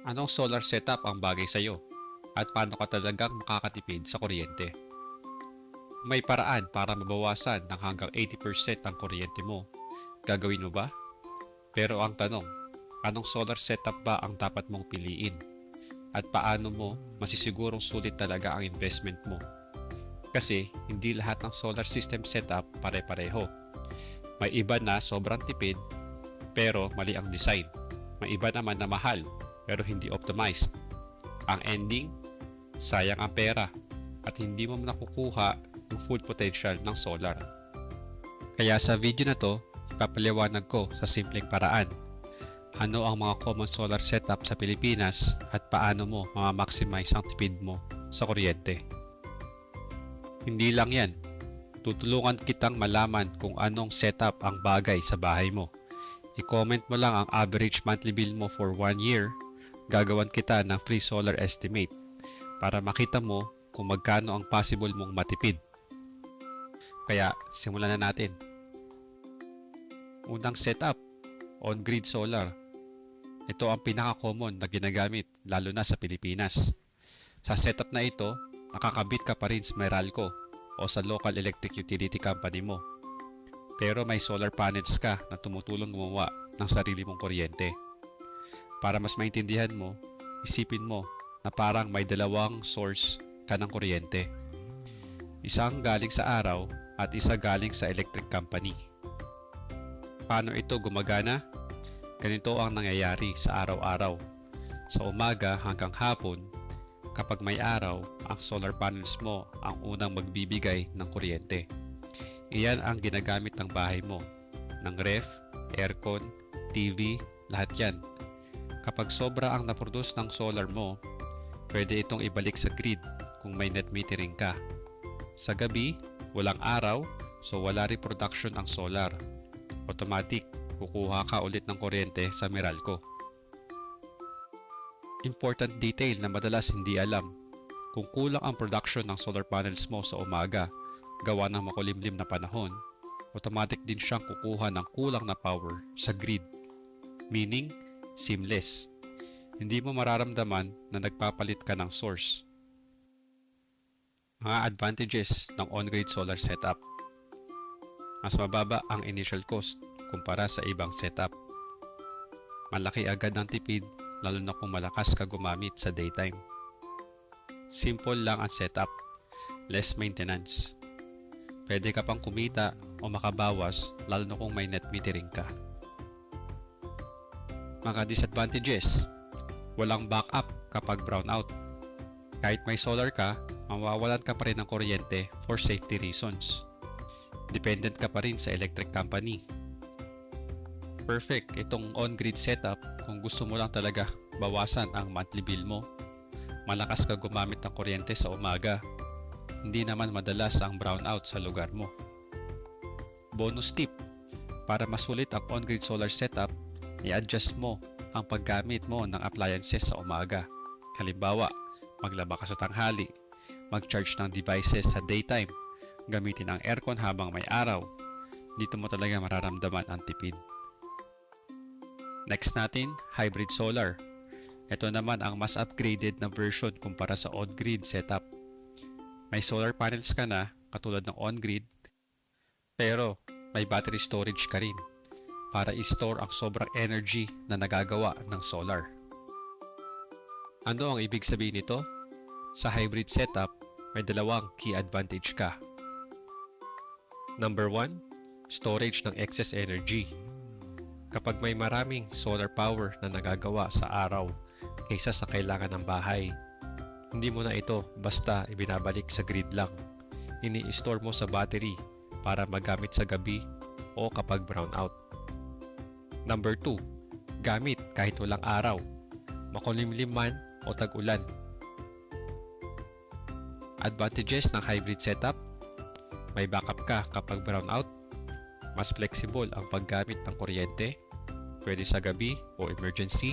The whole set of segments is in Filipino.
Anong solar setup ang bagay sa iyo? At paano ka talagang makakatipid sa kuryente? May paraan para mabawasan ng hanggang 80% ang kuryente mo. Gagawin mo ba? Pero ang tanong, anong solar setup ba ang dapat mong piliin? At paano mo masisigurong sulit talaga ang investment mo? Kasi hindi lahat ng solar system setup pare-pareho. May iba na sobrang tipid pero mali ang design. May iba naman na mahal pero hindi optimized. Ang ending, sayang ang pera at hindi mo nakukuha yung full potential ng solar. Kaya sa video na to, ipapaliwanag ko sa simpleng paraan. Ano ang mga common solar setup sa Pilipinas at paano mo ma-maximize ang tipid mo sa kuryente. Hindi lang yan, tutulungan kitang malaman kung anong setup ang bagay sa bahay mo. I-comment mo lang ang average monthly bill mo for 1 year, gagawan kita ng free solar estimate para makita mo kung magkano ang possible mong matipid. Kaya simulan na natin. Unang setup, on-grid solar. Ito ang pinaka-common na ginagamit lalo na sa Pilipinas. Sa setup na ito, nakakabit ka pa rin sa Meralco o sa local electric utility company mo. Pero may solar panels ka na tumutulong gumawa ng sarili mong kuryente. Para mas maintindihan mo, isipin mo na parang may dalawang source ka ng kuryente. Isang galing sa araw at isa galing sa electric company. Paano ito gumagana? Ganito ang nangyayari sa araw-araw. Sa umaga hanggang hapon, kapag may araw, ang solar panels mo ang unang magbibigay ng kuryente. Iyan ang ginagamit ng bahay mo, ng ref, aircon, TV, lahat yan. Kapag sobra ang naproduce ng solar mo, pwede itong ibalik sa grid kung may net metering ka. Sa gabi, walang araw, so wala rin production ang solar. Automatic, kukuha ka ulit ng kuryente sa Meralco. Important detail na madalas hindi alam. Kung kulang ang production ng solar panels mo sa umaga, gawa ng makulimlim na panahon, automatic din siyang kukuha ng kulang na power sa grid. Meaning, seamless. Hindi mo mararamdaman na nagpapalit ka ng source. Mga advantages ng on-grid solar setup. Mas mababa ang initial cost kumpara sa ibang setup. Malaki agad ang tipid lalo na kung malakas ka gumamit sa daytime. Simple lang ang setup, less maintenance. Pwede ka pang kumita o makabawas lalo na kung may net metering ka. Mga disadvantages, walang backup kapag brownout. Kahit may solar ka, mawawalan ka pa rin ng kuryente for safety reasons. Dependent ka pa rin sa electric company. Perfect itong on-grid setup kung gusto mo lang talaga bawasan ang monthly bill mo. Malakas ka gumamit ng kuryente sa umaga. Hindi naman madalas ang brownout sa lugar mo. Bonus tip, para masulit ang on-grid solar setup, i-adjust mo ang paggamit mo ng appliances sa umaga. Halimbawa, maglaba ka sa tanghali, mag-charge ng devices sa daytime, gamitin ang aircon habang may araw. Dito mo talaga mararamdaman ang tipid. Next natin, hybrid solar. Ito naman ang mas upgraded na version kumpara sa on-grid setup. May solar panels ka na katulad ng on-grid, pero may battery storage ka rin para i-store ang sobrang energy na nagagawa ng solar. Ano ang ibig sabihin nito? Sa hybrid setup, may dalawang key advantage ka. Number 1, storage ng excess energy. Kapag may maraming solar power na nagagawa sa araw kaysa sa kailangan ng bahay, hindi mo na ito basta ibinabalik sa grid lang. Ini-store mo sa battery para magamit sa gabi o kapag brownout. Number 2, gamit kahit walang araw, makulimlim man o tag-ulan. Advantages ng hybrid setup, may backup ka kapag brownout, mas flexible ang paggamit ng kuryente, pwede sa gabi o emergency,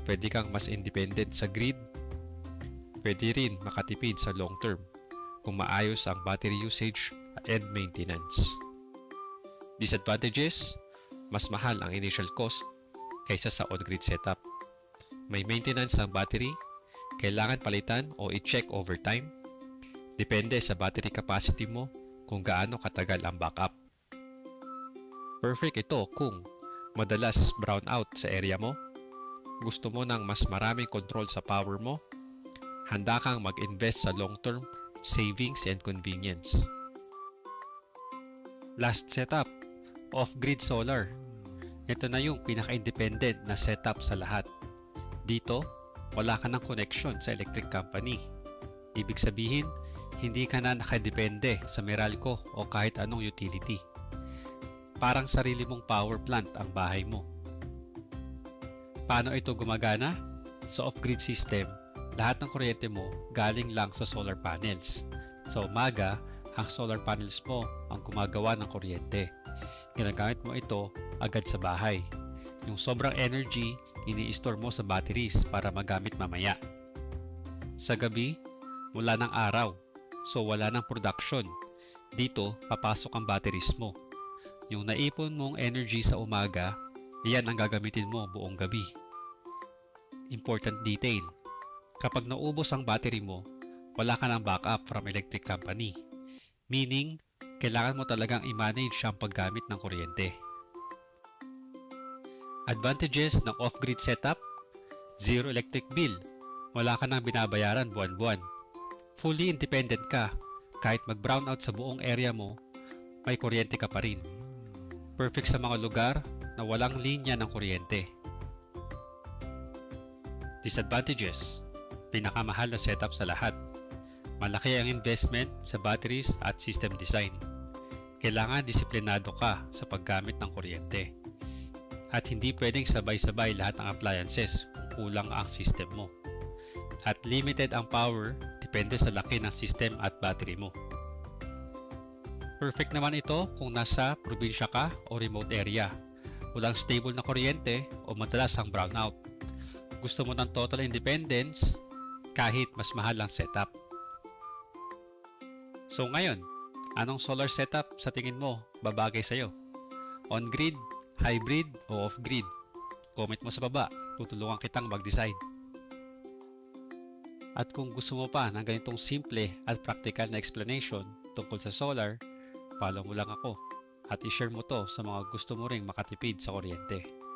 pwede kang mas independent sa grid, pwede rin makatipid sa long term kung maayos ang battery usage and maintenance. Disadvantages, mas mahal ang initial cost kaysa sa on-grid setup. May maintenance ang battery? Kailangan palitan o i-check over time? Depende sa battery capacity mo kung gaano katagal ang backup. Perfect ito kung madalas brownout sa area mo, gusto mo ng mas maraming control sa power mo, handa kang mag-invest sa long-term savings and convenience. Last setup, off-grid solar. Ito na yung pinaka-independent na setup sa lahat. Dito, wala ka ng connection sa electric company. Ibig sabihin, hindi ka na nakadepende sa Meralco o kahit anong utility. Parang sarili mong power plant ang bahay mo. Paano ito gumagana? Sa off-grid system, lahat ng kuryente mo galing lang sa solar panels. Sa umaga, ang solar panels mo ang gumagawa ng kuryente. Ginagamit mo ito agad sa bahay. Yung sobrang energy, ini-store mo sa batteries para magamit mamaya. Sa gabi, mula ng araw, so wala ng production. Dito, papasok ang batteries mo. Yung naipon mong energy sa umaga, iyan ang gagamitin mo buong gabi. Important detail, kapag naubos ang battery mo, wala ka ng backup from electric company. Meaning, kailangan mo talagang i-manage ang paggamit ng kuryente. Advantages ng off-grid setup: zero electric bill. Wala ka nang binabayaran buwan-buwan. Fully independent ka. Kahit mag-brownout sa buong area mo, may kuryente ka pa rin. Perfect sa mga lugar na walang linya ng kuryente. Disadvantages: pinakamahal na setup sa lahat. Malaki ang investment sa batteries at system design. Kailangan disiplinado ka sa paggamit ng kuryente. At hindi pwedeng sabay-sabay lahat ng appliances kung kulang ang system mo. At limited ang power depende sa laki ng system at battery mo. Perfect naman ito kung nasa probinsya ka o remote area. Walang stable na kuryente o madalas ang brownout. Gusto mo ng total independence kahit mas mahal ang setup. So ngayon, anong solar setup sa tingin mo babagay sa'yo? On-grid, hybrid o off-grid? Comment mo sa baba, tutulungan kitang mag-decide. At kung gusto mo pa ng ganitong simple at practical na explanation tungkol sa solar, follow mo lang ako at i-share mo to sa mga gusto mo ring makatipid sa kuryente.